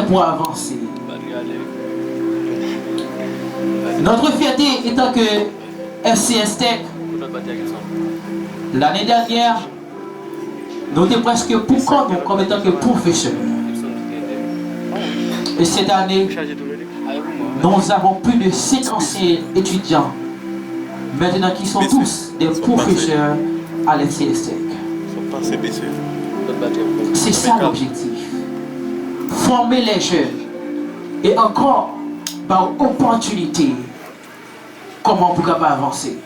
pour avancer. Notre fierté étant que FCS Tech, l'année dernière, nous étions presque pour nous comme étant que professeurs. Et cette année, nous avons plus de 50 étudiants maintenant qui sont tous des professeurs à l'FCS Tech. C'est ça l'objectif. Former les jeunes et encore par opportunité comment pour capable avancer.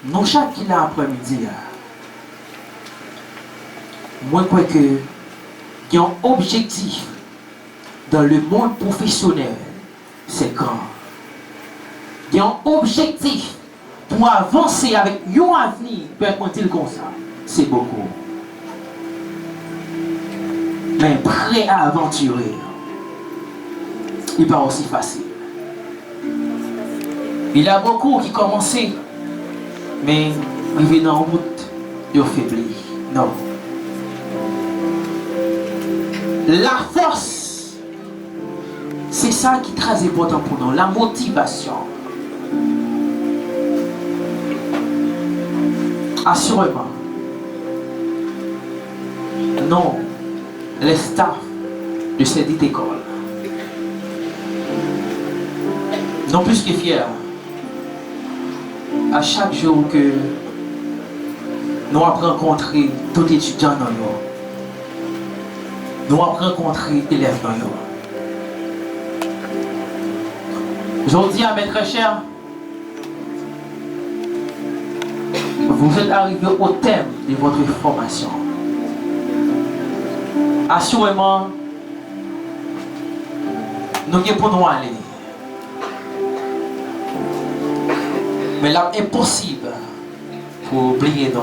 Nous chaque après-midi, moi je crois que il y a un objectif dans le monde professionnel, c'est grand. Il y a un objectif pour avancer avec un avenir, peut-être comme ça, c'est beaucoup. Mais prêt à aventurer, il n'est pas aussi facile. Il y a beaucoup qui commençaient, mais ils viennent en route, ils ont faibli. Non. La force, c'est ça qui est très important pour nous, la motivation. Assurément, non, les staffs de cette dite école, non plus que fiers, à chaque jour que nous avons rencontré tout étudiant dans nous, nous avons rencontré élèves dans nous. Je dis à mes très chers, vous êtes arrivés au thème de votre formation. Assurément, nous ne pouvons pas aller. Mais là, impossible pour oublier de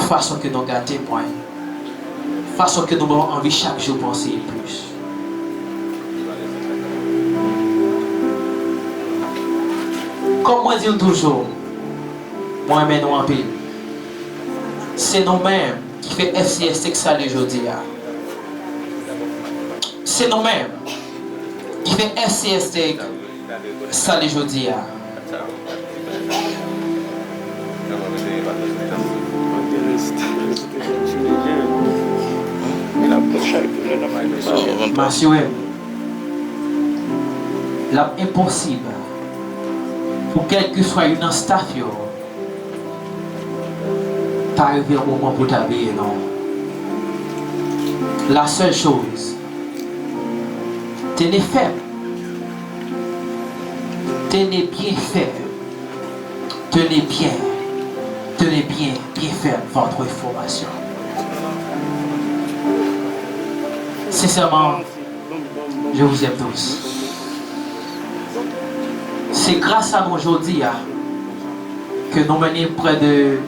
façon que nous gâtons point, façon que nous avons envie chaque jour de penser plus. Comme moi dis toujours, moi-même nous en pile. C'est nous-mêmes qui fait FCS Tech ça aujourd'hui. C'est nous-mêmes qui fait FCS Tech ça aujourd'hui. Monsieur, l'impossible pour quel que soit une staff, pas arriver au moment pour t'habiller, non. La seule chose, tenez faible, tenez bien faible, tenez bien faire votre formation. Sincèrement, je vous aime tous. C'est grâce à nous aujourd'hui que nous menons près de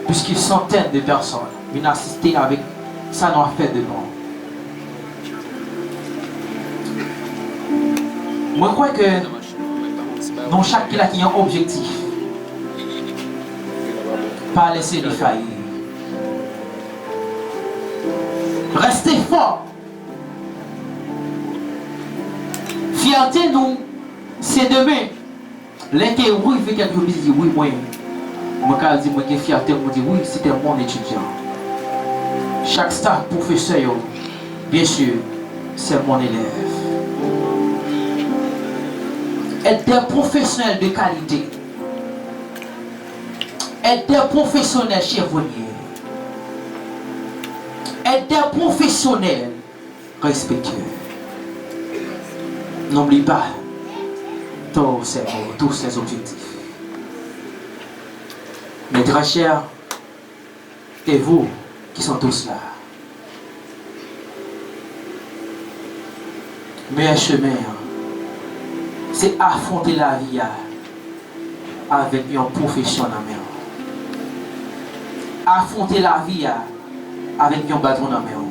plus qu'une centaine de personnes viennent assister avec ça nous a fait de bon. Moi je crois que nous chaque qui a un objectif. Pas laisser les faillir. Restez fort. Fierté nous, c'est demain. L'inquiet oui, fait quelque chose, dit oui, moi. Moi, quand je dis moi, fierté, moi, dit oui, c'était mon étudiant. Chaque staff professeur, bien sûr, c'est mon élève. Être des professionnels de qualité. Être des professionnels chevronniers. Être des professionnels respectueux. N'oublie pas tous ces objectifs. Mes très chers, et vous qui sont tous là. Meilleur chemin, c'est affronter la vie avec une profession en main. Affronter la vie avec un bâton en main.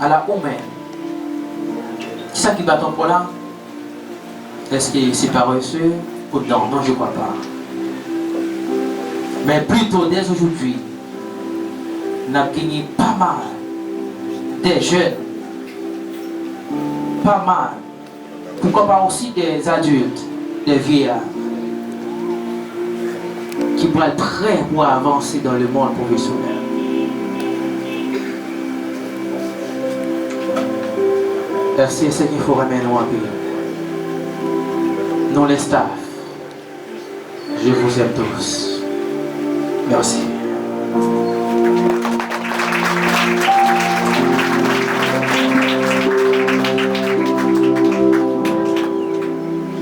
Alors, où même? Qui ça qui bâton pour là? Est-ce que c'est paresseux ou non? Non, je ne crois pas. Mais plutôt dès aujourd'hui, n'a gagné pas mal des jeunes, pas mal, pourquoi pas aussi des adultes, des vieillards, qui pourraient être prêts pour avancer dans le monde professionnel. C'est ce qu'il faut ramener nous à pays. Nous les staffs, je vous aime tous. Merci.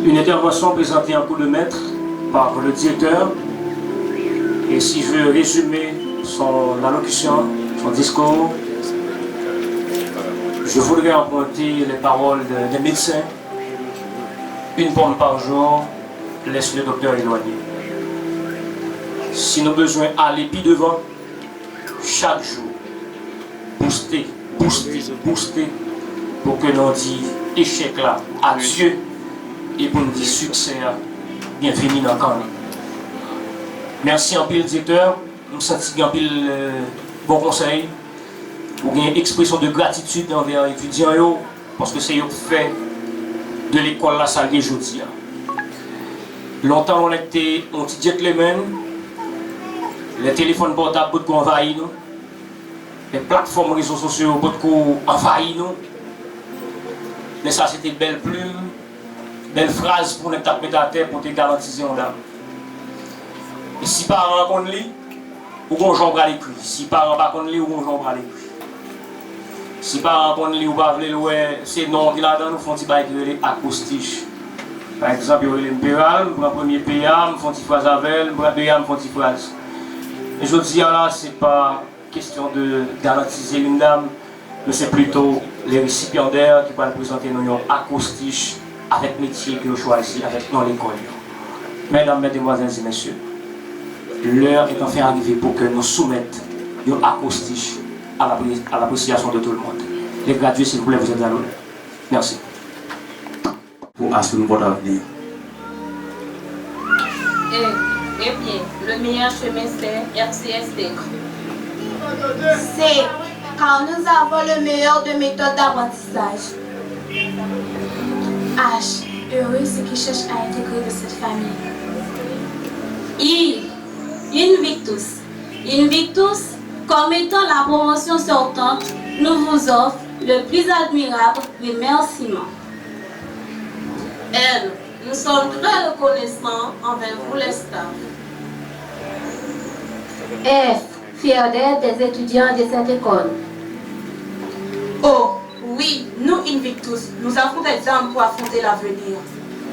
Une intervention présentée en coup de maître par le directeur. Et si je veux résumer son allocution, son discours, je voudrais emprunter les paroles des médecins. Une pomme par jour laisse le docteur éloigné. Si nous avons besoin d'aller plus devant, chaque jour, booster, pour que nous disions échec là, adieu, et pour nous dire succès, bienvenue dans le camp. Merci en pile directeur, nous sentons en pile bon conseil, pour une expression de gratitude envers les étudiants, parce que c'est eux qui fait de l'école la salle des jeudis. Longtemps on était un petit gentleman, les téléphones portables beaucoup envahis nous, les plateformes réseaux sociaux beaucoup envahis nous, mais ça c'était belle plume, belle phrase pour nous taper à terre pour te garantir en dame. Et si par un contre lui, ou qu'on joue à l'écrit, si par un pas contre lui, ou qu'on joue à l'écrit. Si par un contre lui, ou pas vouloir c'est non qui là-dedans nous font des bails de acoustiques. Par exemple, il y a l'impérial, pour le premier PA, nous font des phrases avec, pour le deuxième, nous font des phrases. Et je dis là, ce n'est pas question de garantiser une dame, mais c'est plutôt les récipiendaires qui vont présenter nos acoustiques avec métier que vous choisissez avec dans l'école. Mesdames, mesdemoiselles et messieurs, l'heure est enfin arrivée pour que nous soumettions nos acoustiques à l'appréciation de tout le monde. Les gradués, s'il vous plaît, vous êtes à l'honneur. Merci. Pour assurer votre avenir. Eh bien, le meilleur chemin c'est RCST. C'est car nous avons le meilleur de méthodes d'apprentissage. H, heureux ceux qui cherchent à intégrer de cette famille. I, Invictus. Invictus, comme étant la promotion sortante, nous vous offre le plus admirable remerciement. L, nous sommes très reconnaissants envers vous les staffs. F, fier d'être des étudiants de cette école. Oh, oui, nous Invictus, nous avons des armes pour affronter l'avenir.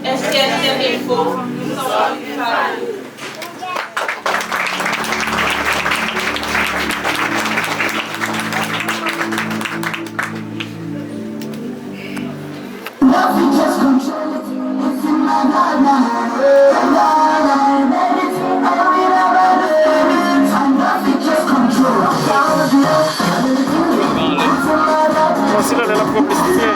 FTF Info, nous sommes préparés. Considérez la publicité.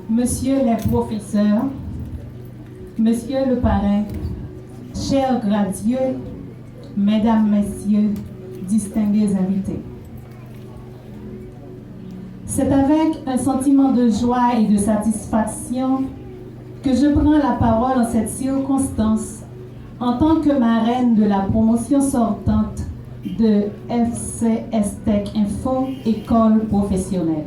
Monsieur les professeurs, Monsieur le parrain, chers gradués, Mesdames, Messieurs, distingués invités. C'est avec un sentiment de joie et de satisfaction que je prends la parole en cette circonstance en tant que marraine de la promotion sortante de FCS Tech Info, école professionnelle.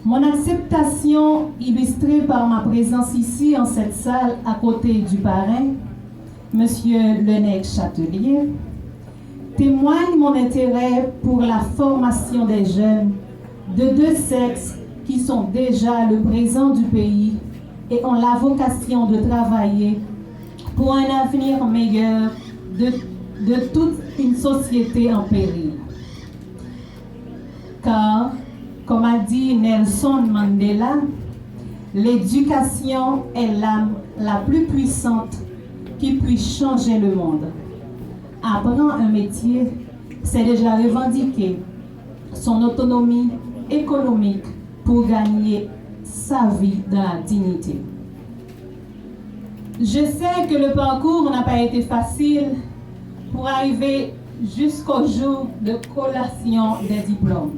Mon acceptation, illustrée par ma présence ici en cette salle à côté du parrain, Monsieur Lenec Chatelier, témoigne mon intérêt pour la formation des jeunes de deux sexes qui sont déjà le présent du pays et ont la vocation de travailler pour un avenir meilleur de toute une société en péril. Car, comme a dit Nelson Mandela, l'éducation est l'âme la plus puissante qui puisse changer le monde. Apprendre un métier, c'est déjà revendiquer son autonomie économique pour gagner sa vie dans la dignité. Je sais que le parcours n'a pas été facile pour arriver jusqu'au jour de collation des diplômes.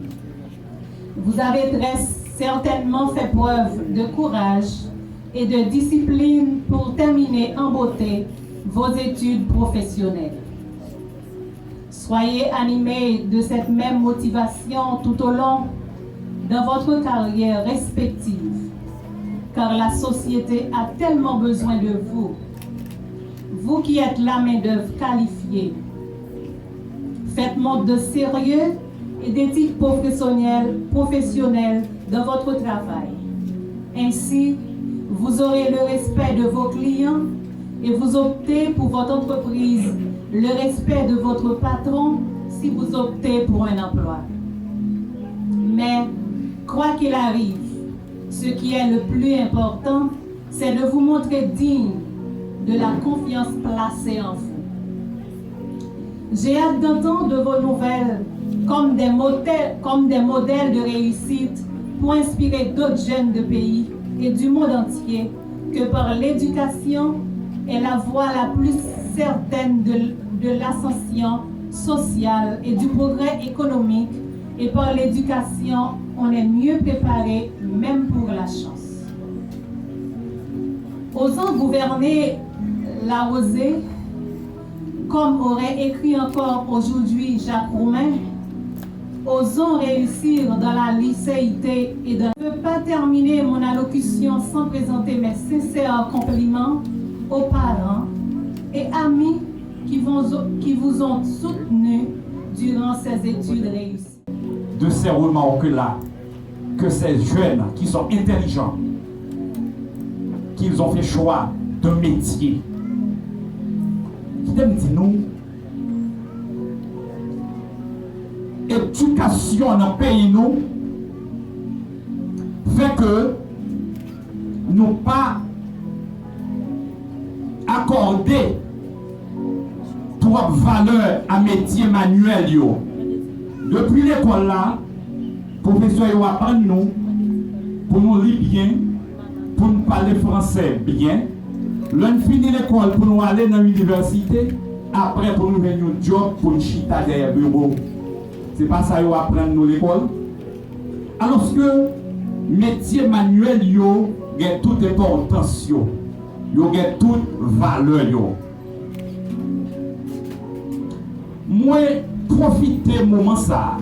Vous avez très certainement fait preuve de courage et de discipline pour terminer en beauté vos études professionnelles. Soyez animés de cette même motivation tout au long de votre carrière respective, car la société a tellement besoin de vous, vous qui êtes la main-d'œuvre qualifiée. Faites montre de sérieux et d'éthique professionnelle dans votre travail. Ainsi, vous aurez le respect de vos clients et vous optez pour votre entreprise, le respect de votre patron si vous optez pour un emploi. Mais, quoi qu'il arrive, ce qui est le plus important, c'est de vous montrer digne de la confiance placée en vous. J'ai hâte d'entendre vos nouvelles comme des modèles de réussite pour inspirer d'autres jeunes de pays et du monde entier que par l'éducation est la voie la plus certaine de l'ascension sociale et du progrès économique, et par l'éducation, on est mieux préparé même pour la chance. Osons gouverner la rosée, comme aurait écrit encore aujourd'hui Jacques Roumain, osons réussir dans la licéité et dans... Je ne peux pas terminer mon allocution sans présenter mes sincères compliments aux parents et amis qui vous ont soutenu durant ces études réussies. De ces remarques-là, que ces jeunes qui sont intelligents, qu'ils ont fait choix d'un métier, qui t'aiment dit nous, éducation dans le pays nous, fait que nous pas accorder trop valeur à métier manuel yo. Depuis l'école là, professeur yo apprend nous pour nous lire bien, pour nous parler français bien. L'on finit l'école pour nous aller dans l'université, après pour nous venir un job pour nous chita derrière le bureau. C'est pas ça yo apprend nous l'école. Alors que métier manuel yo gagne toute importance yo gagne toute valeur yo. Moi profiter moment ça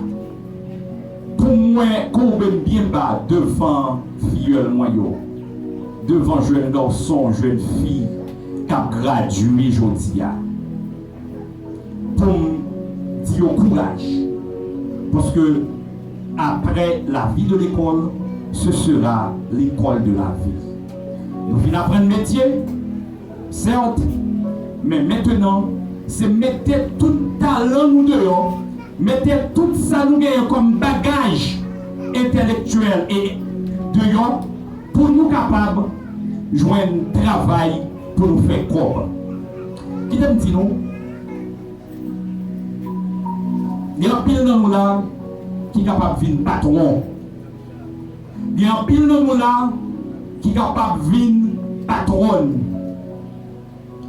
pour moi courber bien bas devant filleul moi yo, devant jeune garçon, jeune fille qui a gradué aujourd'hui pour dire courage, parce que après la vie de l'école, ce sera l'école de la vie. Nous venons apprendre métier, certes, mais maintenant, c'est mettre tout talent nous dehors, mettre tout ça nous gagnons comme bagage intellectuel et dehors pour nous capables de joindre un travail pour nous faire corps. Qui t'aime dit nous? Il y a un pile dans nous là qui est capable de devenir patron Il y a un pile de nous là qui est capable de venir patronne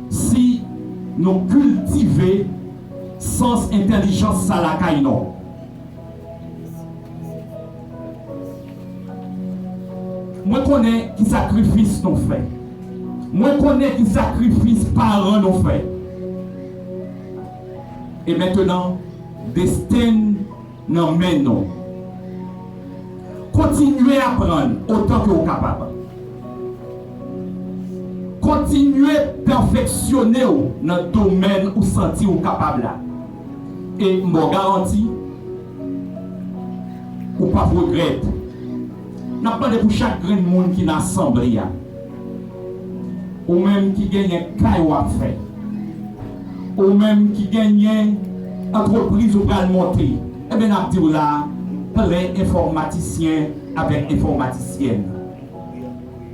si nous cultivons sens intelligence ça la caille non. Moi connais qui sacrifice nous fait. Moi connais qui sacrifice parents nous fait. Et maintenant, destin nous mène nous. Continuez à apprendre autant que vous êtes capable. Continuez à perfectionner dans le domaine où vous sentez vous capable. Et je vous garantis, vous ne pas regretter. Nous parlons pour chaque grain de monde qui est dans l'assemblée. Ou même qui gagne un caillou à faire. Ou même qui gagne une entreprise ou va le monter. Eh bien, nous disons là, plein informaticien avec informaticienne.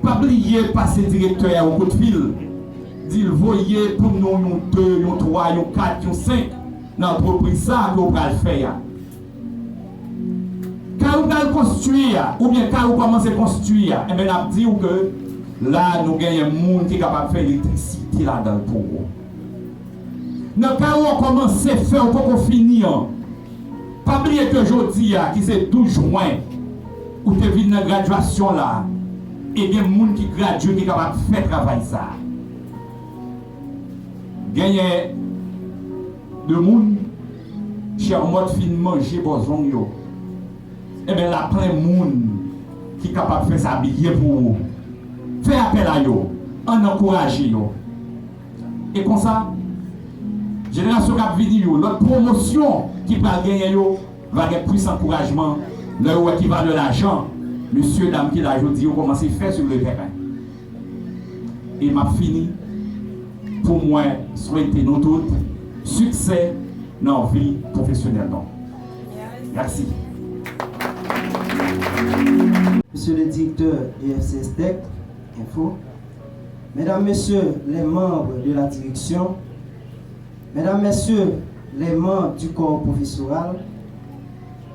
Pas oublier passer directeur au coup de fil. Dire, voyez pour nous, un 2, un 3, un 4, un 5 dans l'entreprise ça que vous allez faire. Quand vous allez construire, ou bien quand vous commencez à construire, eh bien, nous disons que là, nous gagnons un monde qui est capable de faire l'électricité là-dedans pour vous. Dans quand on commence à faire, on peut finir. Pas oublier que aujourd'hui, qui c'est 12 juin, où tu es venu dans la graduation là, et il y a des gens qui graduent qui sont capables de faire travail ça. Gagner de gens, cher mode fin manger boson yo. Eh bien là, plein de monde qui sont capables de faire ça billet pour vous. Faites appel à eux, en encouragez eux. Et comme ça, génération qui vient, notre promotion qui va gagner va avoir plus d'encouragement, le qui va de l'argent, monsieur, dame qui l'a dit, vous commencez à faire sur le terrain. Et m'a fini pour moi souhaiter nous tous succès dans la vie professionnelle. Merci. Monsieur le directeur EFCS Tech Info, mesdames, messieurs les membres de la direction, mesdames, messieurs les membres du corps professoral,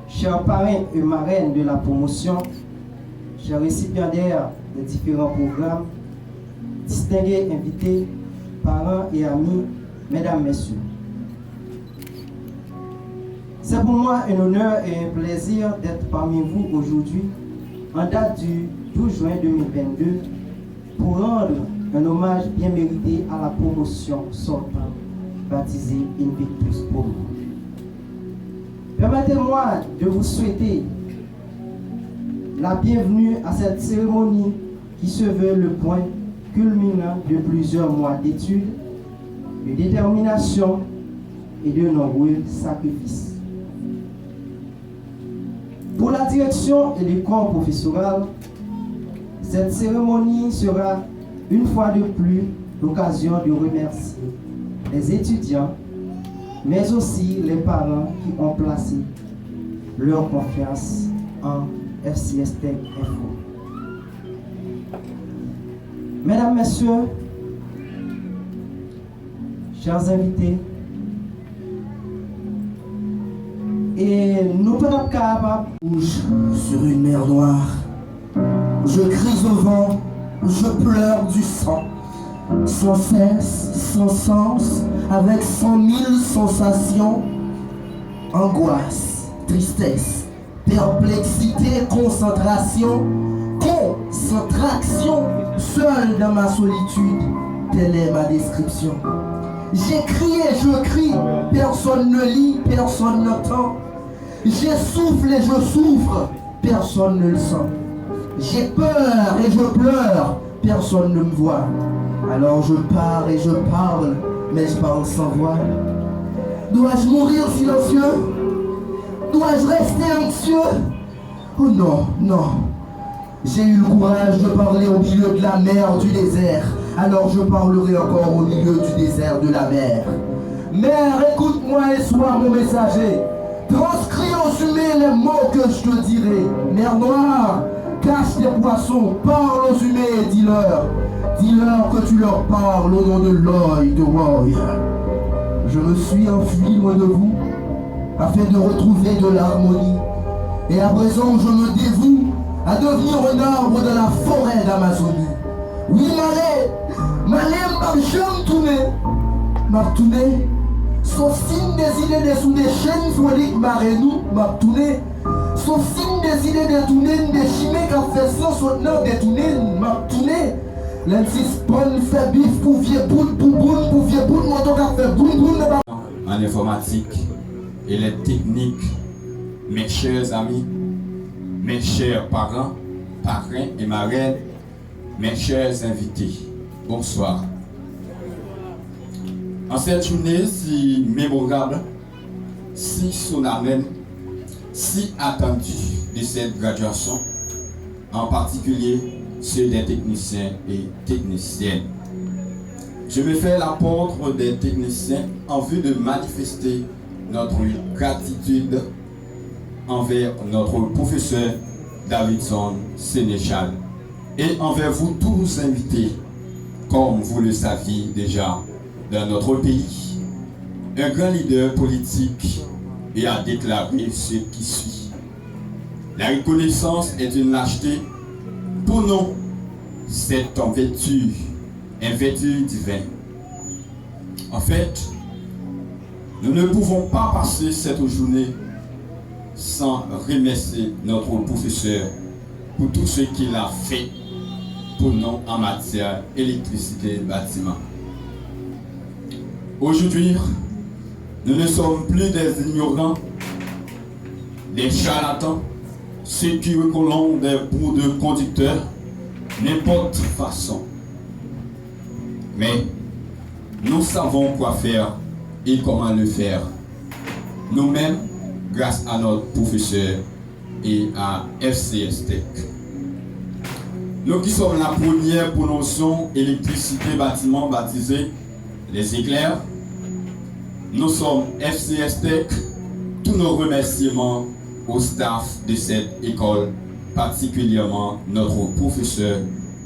chers parrains et marraines de la promotion, chers récipiendaires de différents programmes, distingués invités, parents et amis, mesdames, messieurs. C'est pour moi un honneur et un plaisir d'être parmi vous aujourd'hui, en date du 12 juin 2022, pour rendre un hommage bien mérité à la promotion sortante, baptisée Invictus Promo. Permettez-moi de vous souhaiter la bienvenue à cette cérémonie qui se veut le point culminant de plusieurs mois d'études, de détermination et de nombreux sacrifices. Pour la direction et le corps professoral, cette cérémonie sera une fois de plus l'occasion de remercier les étudiants, mais aussi les parents qui ont placé leur confiance en FCS Tech Info. Mesdames, Messieurs, chers invités, et nous sommes capables rouge sur une mer noire. Je crie au vent, je pleure du sang, sans cesse, sans sens, avec 100 000 sensations, angoisse, tristesse, perplexité, concentration, seul dans ma solitude, telle est ma description. J'ai crié, je crie, personne ne lit, personne n'entend. J'essouffle et je souffre, personne ne le sent. J'ai peur et je pleure, personne ne me voit. Alors je pars et je parle, mais je parle sans voix. Dois-je mourir silencieux? Dois-je rester anxieux? Oh non, non. J'ai eu le courage de parler au milieu de la mer, du désert. Alors je parlerai encore au milieu du désert de la mer. Mère, écoute-moi et sois mon messager. Transcris en fumée les mots que je te dirai. Mer noire, cache les poissons, parle aux humains et dis-leur. Dis-leur que tu leur parles au nom de Lloyd Roy. Je me suis enfui loin de vous, afin de retrouver de l'harmonie. Et à présent je me dévoue à devenir un arbre de la forêt d'Amazonie. Oui, Malé m'a jamais tourné, sauf signe des idées de sous des chaînes foliques marénou, m'a tourné, sauf signe des idées de tourner, des chimères qui fait sans soutenir des tourner, m'a tourné. L'insiste bonne fait bif pour vieux boule, pour vieux boule, moto qui fait boule. En informatique et les techniques, mes chers amis, mes chers parents, parrains et marraines, mes chers invités, bonsoir. En cette journée si mémorable, si solennelle, si attendue de cette graduation, en particulier ceux des techniciens et techniciennes. Je me fais l'apôtre des techniciens en vue de manifester notre gratitude envers notre professeur Davidson Sénéchal et envers vous tous invités, comme vous le saviez déjà dans notre pays. Un grand leader politique et a déclaré ce qui suit. La reconnaissance est une lâcheté. Pour nous, c'est un vertu divin. En fait, nous ne pouvons pas passer cette journée sans remercier notre professeur pour tout ce qu'il a fait pour nous en matière d'électricité et bâtiment. Aujourd'hui, nous ne sommes plus des ignorants, des charlatans, ceux qui recollent des bouts de conducteurs, n'importe façon. Mais nous savons quoi faire et comment le faire. Nous-mêmes, grâce à notre professeur et à FCS Tech. Nous qui sommes la première promotion électricité bâtiment baptisée les éclairs, nous sommes FCS Tech. Tous nos remerciements au staff de cette école, particulièrement notre professeur,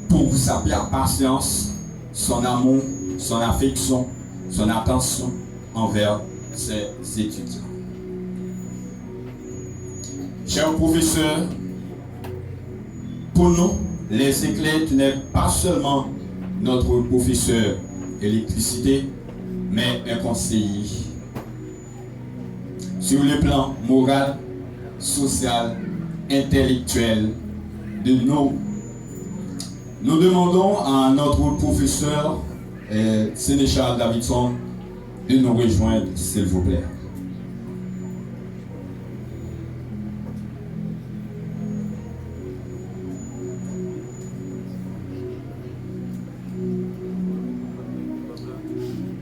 pour sa patience, son amour, son affection, son attention envers ses étudiants. Chers professeurs, pour nous, les éclairs, tu n'es pas seulement notre professeur électricité, mais un conseiller. Sur le plan moral, social, intellectuel de nous. Nous demandons à notre professeur Sénéchal Davidson de nous rejoindre, s'il vous plaît.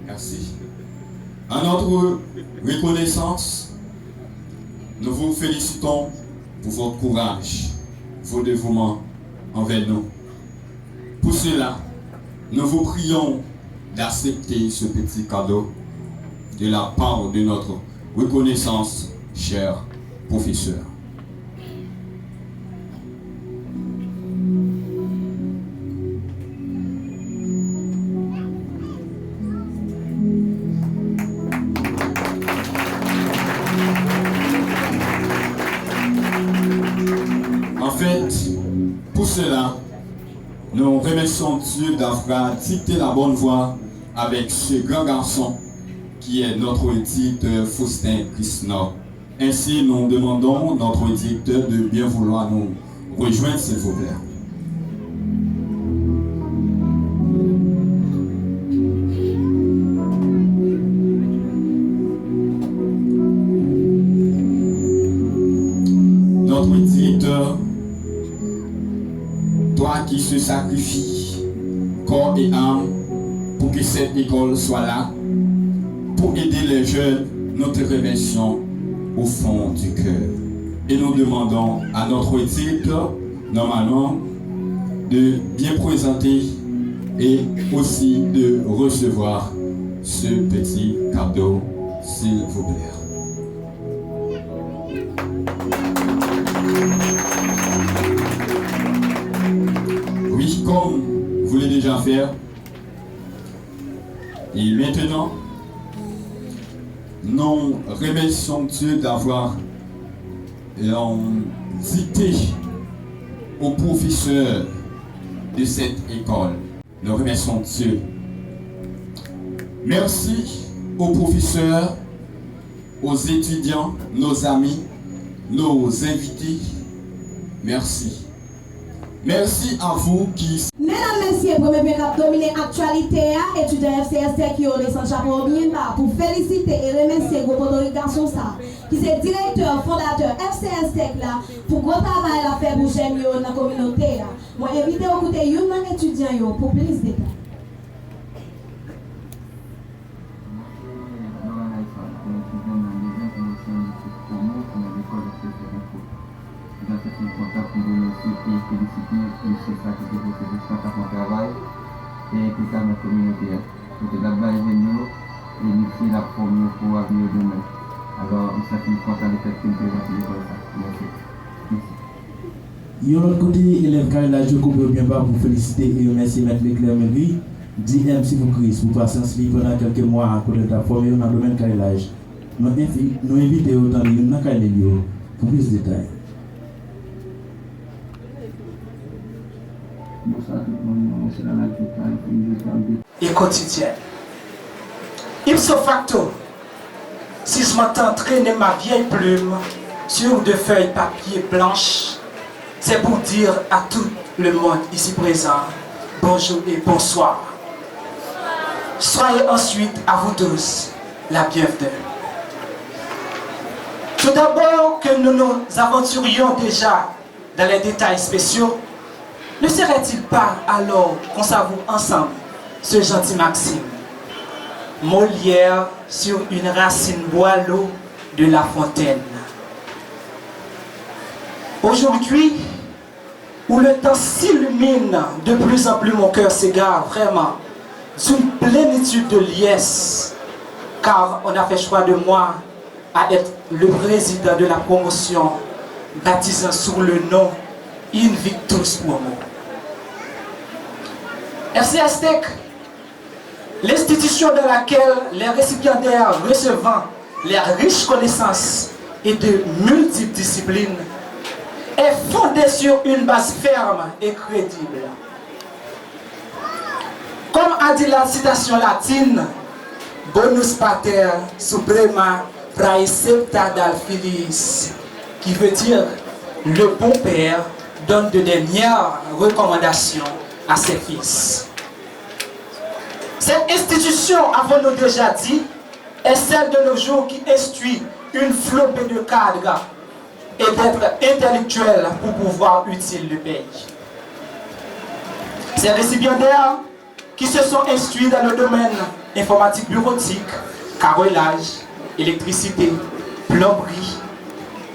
Merci. En notre reconnaissance, nous vous félicitons pour votre courage, vos dévouements envers nous. Pour cela, nous vous prions d'accepter ce petit cadeau de la part de notre reconnaissance, cher professeur. En fait, pour cela, nous remercions Dieu d'avoir dicté la bonne voie avec ce grand garçon qui est notre directeur Faustin Christnor. Ainsi, nous demandons notre directeur de bien vouloir nous rejoindre, s'il vous plaît. Notre directeur, toi qui se sacrifies corps et âme pour que cette école soit là, pour aider les jeunes, nous te remercions au fond du cœur. Et nous demandons à notre directeur, normalement, de bien présenter et aussi de recevoir ce petit cadeau, s'il vous plaît. Oui, comme vous l'avez déjà fait. Et maintenant, nous remercions Dieu d'avoir dicté aux professeurs de cette école. Nous remercions Dieu. Merci aux professeurs, aux étudiants, nos amis, nos invités. Merci. Merci à vous qui... Mesdames, messieurs, premier bien cap dominer l'actualité, étudiants FCST qui ont descendu chapeau bien bas pour féliciter et remercier le gros garçon ça, qui est directeur, fondateur FCST là, pour gros travail à faire pour j'aime dans la communauté. Moi, invite à écouter un étudiant pour plus de détails. Une contact pour remercier et féliciter le chef qui est votre responsable de travail et tout à notre communauté. Donc là-bas, il vient et nous fait la formule pour avenir demain. Alors, ça fait une contact de faire une présentation de ça. Merci. De l'autre côté, l'élève Karela Joko peut bien pas pour féliciter et remercier M. Leclerc Melville, DM Sivou-Chris pour patience pendant quelques mois à côté de la formule dans le domaine carrelage. Nous invitons autant de gens dans le pour plus de détails. Et quotidienne. Ipso facto, si je m'entends traîner ma vieille plume sur deux feuilles papier blanches, c'est pour dire à tout le monde ici présent, bonjour et bonsoir. Soyez ensuite à vous tous la bienvenue. Tout d'abord que nous nous aventurions déjà dans les détails spéciaux, ne serait-il pas alors qu'on savoure ensemble ce gentil maxime? Molière sur une racine boileau de La Fontaine. Aujourd'hui, où le temps s'illumine, de plus en plus mon cœur s'égare vraiment d'une plénitude de liesse, car on a fait choix de moi à être le président de la promotion, baptisant sous le nom Invictus Promo. FCST, l'institution dans laquelle les récipiendaires recevant les riches connaissances et de multiples disciplines est fondée sur une base ferme et crédible. Comme a dit la citation latine, bonus pater suprema praecepta dal filiis, qui veut dire le bon père donne de dernières recommandations à ses fils. Cette institution, avons-nous déjà dit, est celle de nos jours qui instruit une flopée de cadres et d'être intellectuels pour pouvoir utile le pays. Ces récipiendaires qui se sont instruits dans le domaine informatique bureautique, carrelage, électricité, plomberie,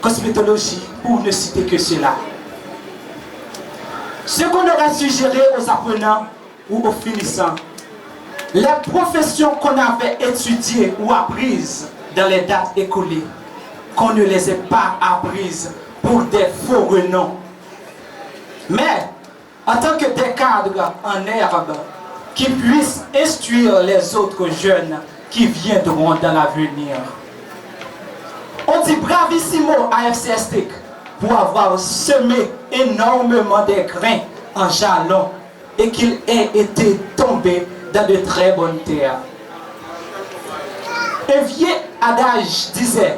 cosmétologie, pour ne citer que cela. Ce qu'on aurait suggéré aux apprenants ou aux finissants, les professions qu'on avait étudiées ou apprises dans les dates écoulées, qu'on ne les ait pas apprises pour des faux renoms. Mais, en tant que des cadres en herbe, qui puissent instruire les autres jeunes qui viendront dans l'avenir. On dit bravissimo à FCST pour avoir semé énormément de grains en jalon et qu'il ait été tombé dans de très bonnes terres. Un vieux adage disait,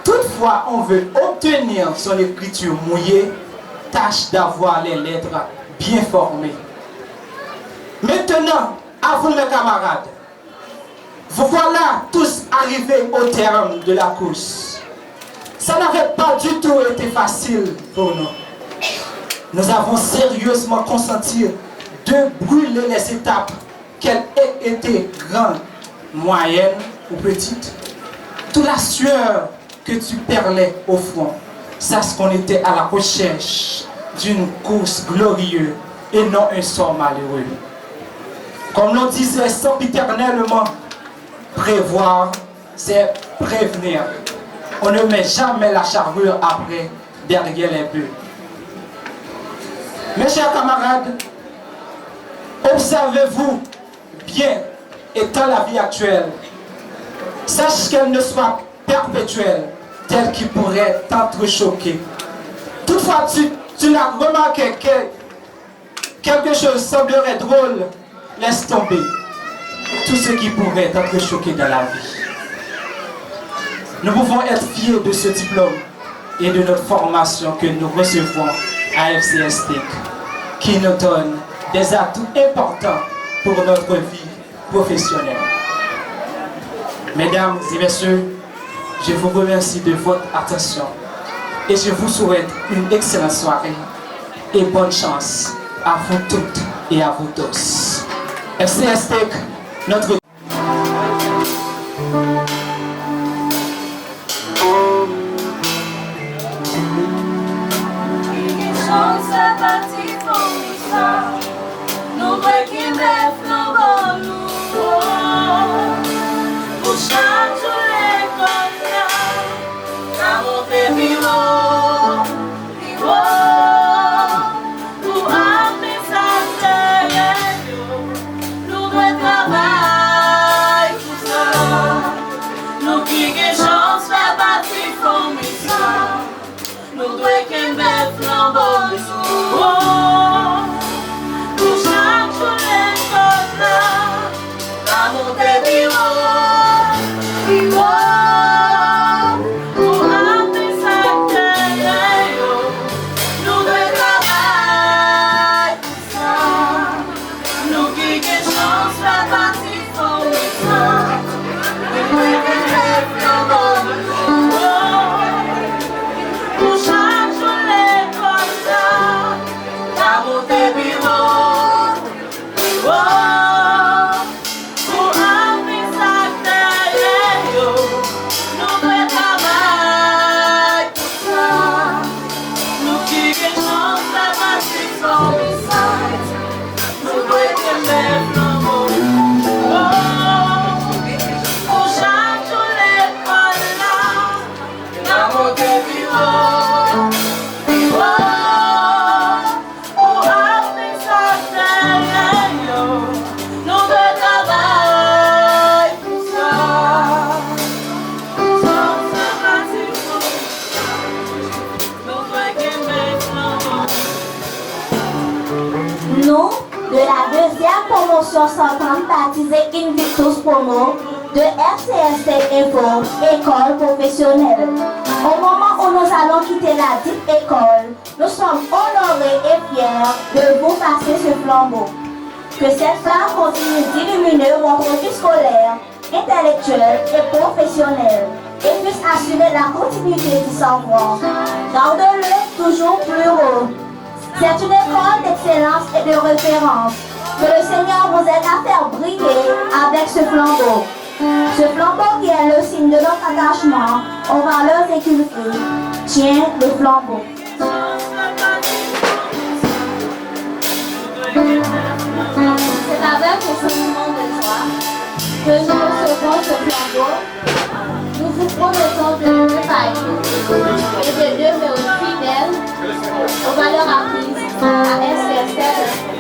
toutefois on veut obtenir son écriture mouillée, tâche d'avoir les lettres bien formées. Maintenant, à vous mes camarades, vous voilà tous arrivés au terme de la course. Ça n'avait pas du tout été facile pour nous. Nous avons sérieusement consenti de brûler les étapes, qu'elles aient été grandes, moyennes ou petites. Toute la sueur que tu perlais au front, sache qu'on était à la recherche d'une course glorieuse et non un sort malheureux. Comme l'on disait sempiternellement, prévoir, c'est prévenir. On ne met jamais la charrue après, derrière les bœufs. Mes chers camarades, observez-vous bien, étant la vie actuelle. Sache qu'elle ne soit perpétuelle, telle qu'il pourrait t'entrechoquer. Toutefois, tu Tu n'as remarqué que quelque chose semblerait drôle, laisse tomber tout ce qui pourrait t'entrechoquer dans la vie. Nous pouvons être fiers de ce diplôme et de notre formation que nous recevons à FCS Tech, qui nous donne des atouts importants pour notre vie professionnelle. Mesdames et messieurs, je vous remercie de votre attention et je vous souhaite une excellente soirée et bonne chance à vous toutes et à vous tous. FCS Tech, notre... sortante baptisée Invictus Promo de FCS Tech Info, école professionnelle. Au moment où nous allons quitter la dite école, nous sommes honorés et fiers de vous passer ce flambeau. Que cette flamme continue d'illuminer votre vie scolaire, intellectuelle et professionnelle et puisse assurer la continuité du savoir. Gardez-le toujours plus haut. C'est une école d'excellence et de référence. Que le Seigneur vous aide à faire briller avec ce flambeau. Ce flambeau qui est le signe de notre attachement aux valeurs inculquées. Tiens le flambeau. C'est avec un sentiment de joie que nous recevons ce flambeau. Nous vous promettons de nous défaillir et de demeurer fidèles aux valeurs apprises à FCS Tech.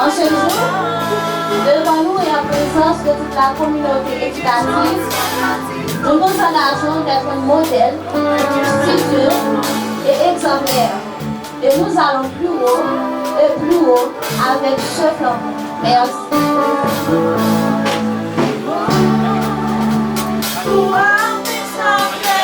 En ce jour, devant nous et en présence de toute la communauté éducative, nous nous engageons d'être un modèle, studieux et exemplaire. Et nous allons plus haut et plus haut avec ce flambeau. Merci. Pour amener sa paix.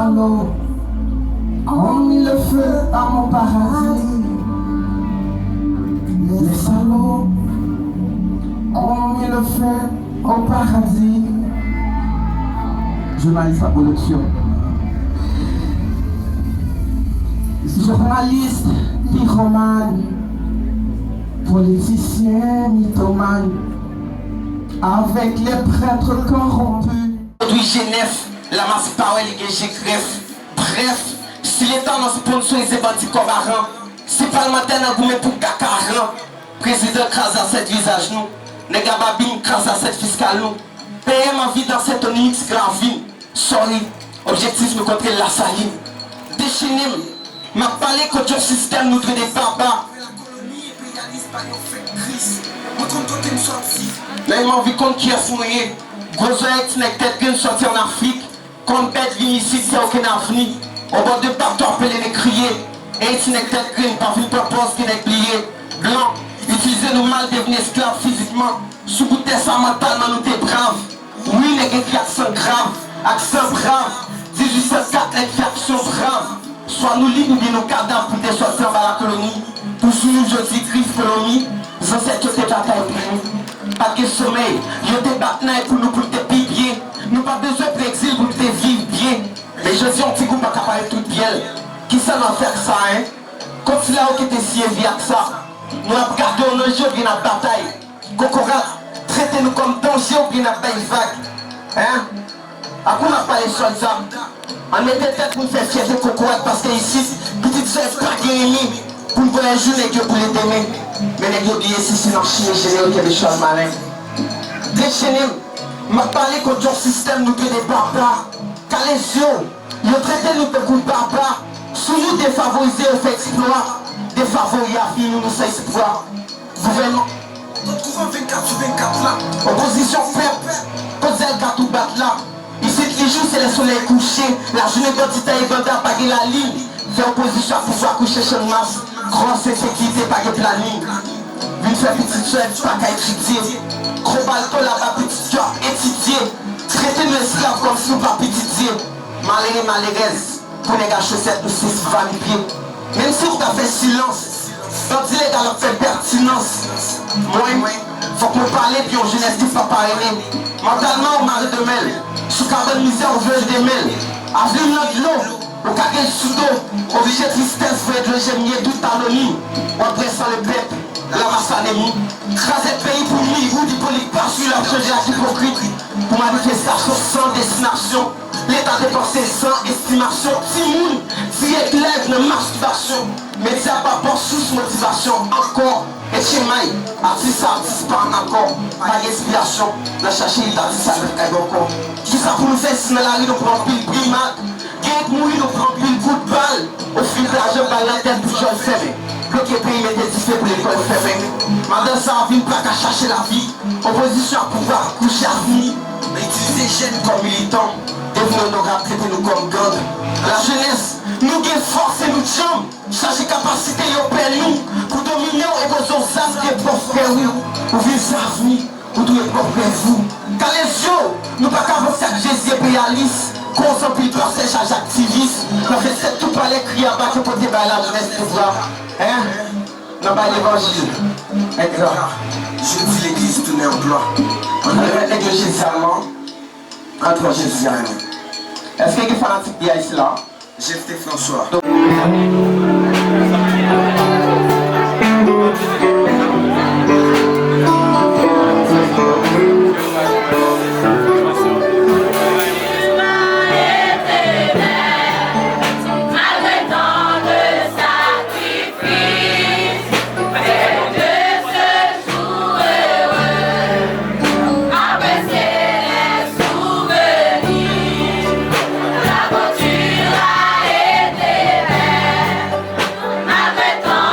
salauds ont mis le feu à mon paradis. Les salauds ont mis le feu au paradis. Journaliste à production. Journaliste, pyromane, politicien, mythomane, avec les prêtres corrompus. Aujourd'hui, Genève, la masse parole et j'ai greffe. Bref, si l'État n'a sponsorisé bandit Kobaran, si parlementaire n'a goumé pour Kakaran, président crase à cette visage nous, Negababim crase à cette fiscale nous, payer ma vie dans cette onyx gravine. Sorry, objectif nous contre la saline. Déchinim, m'a parlé contre le système nous traite des barbares. Là, il m'a envie qu'on qui a fouillé. Gros oeil, n'est tête qu'une sortie en Afrique. Comme bête vient ici, c'est aucun avenir. Au bord de partout, appelé les crier. Et tu n'est tête qu'une, pas une propose qui n'est pliée. Blanc, utiliser nous mal, devenir esclave physiquement. Sous-goûter ça mentalement, nous t'es brave. Oui, les gars qui accent grave, accent brave. 1804, les action brave. Soit nous libres ou bien nos cadavres pour des sortir en bas la colonie. Pour nous, je dis crise colonie. Sans cette chose, c'est bataille pour pas de sommeil, je te bataille pour nous pour te pipier. Nous pas besoin de l'exil pour te vivre bien. Mais je dis un petit coup pas capable tout bien. Qui ça va faire ça, hein? Comme si là où tu es si élevé avec ça. Nous avons gardé nos jeux bien la bataille. Kokora, traitez-nous comme danger ou bien la belle vague. Hein? À quoi on n'a pas les soldats? On mettait tête pour nous faire fier de Kokora parce que ici, petite soeur n'est pas gagné. Pour nous voir un jour, les gars pour les aimer. Mais les gars oubliez si c'est dans Chine généraux qu'il y a des choses malins. Déchaîné, m'a parlé contre le système nous que des barbares. Car les yeux, ils ont traité nous de coups barbares. Sous nous défavorisés, on fait exploit. Défavorisés à finir nous ça espoir. Gouvernement. Notre courant 24 sur 24 là. Opposition faible. Quand elle garde tout battre là. Ici, les jours, c'est le soleil couché. La journée d'identité est bandée à paguer la ligne. Fait opposition à pouvoir coucher chez le masse. Grosse sécurité, pas de planning. Une faire petite soeur, pas qu'à étudier. Gros balcon là-bas, petite soeur, étudier. Traiter nos esclaves comme si nous pas pétitier. Malheureux, malheureuse. Pour les gars chaussettes, nous six pieds. Même si on a fait silence, quand il est dans leur fait pertinence. Moi, faut qu'on parle, puis on jeunesse qui pas parrainer. Mentalement, on mari de mêle. Sous carbone misère, on veut des mêles. Avenue de l'eau. Au cas de sudo, obligé de tristesse, vous êtes le gémier tout anonyme. On pressant le peuple, la masse anémie. Craser le pays pour lui, ou du politique pas sur leur projet hypocrite. Pour manifestation sans destination. L'état dépensé sans estimation. Timoun, si est lève de masturbation. Média pas pour sous motivation. Encore, et chez Maï, artiste pas encore. Pas d'inspiration. La chercher, il t'a dit ça, mais encore. Tout ça pour nous faire sinon la rue, nous prenons pile brimade. Gate mourir, nous prenons plus de coups de balle. Au fil de l'argent, par la tête pour jeune fermé. Bloqué pays, mettez diffé pour l'école fermée. Madame ça vient pas qu'à chercher la vie. Opposition à pouvoir coucher à vie. Mais utiliser jeunes comme militants. Devenir nos rap, traiter-nous comme God. La jeunesse, nous gagnons force et nous jambes. Chercher capacité et opère nous. Pour dominer et vos âmes qui est prospère, oui. Pour vivre sa vie, pour tout est propre vous. Car les yeux, nous pas qu'à penser à Jésus impérialiste. Qu'on s'en prie par ces charges activistes. On fait cette tout par les cris à bas que pour débattre la jeunesse de voir. Hein? Non, pas l'évangile. Exact. Je dis l'église tournée en blanc. On devrait mettre le Jésus allemand entre Jésus et allemand. Est-ce qu'il y a des fanatiques qui ici là? Jeff François. Malgré tant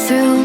through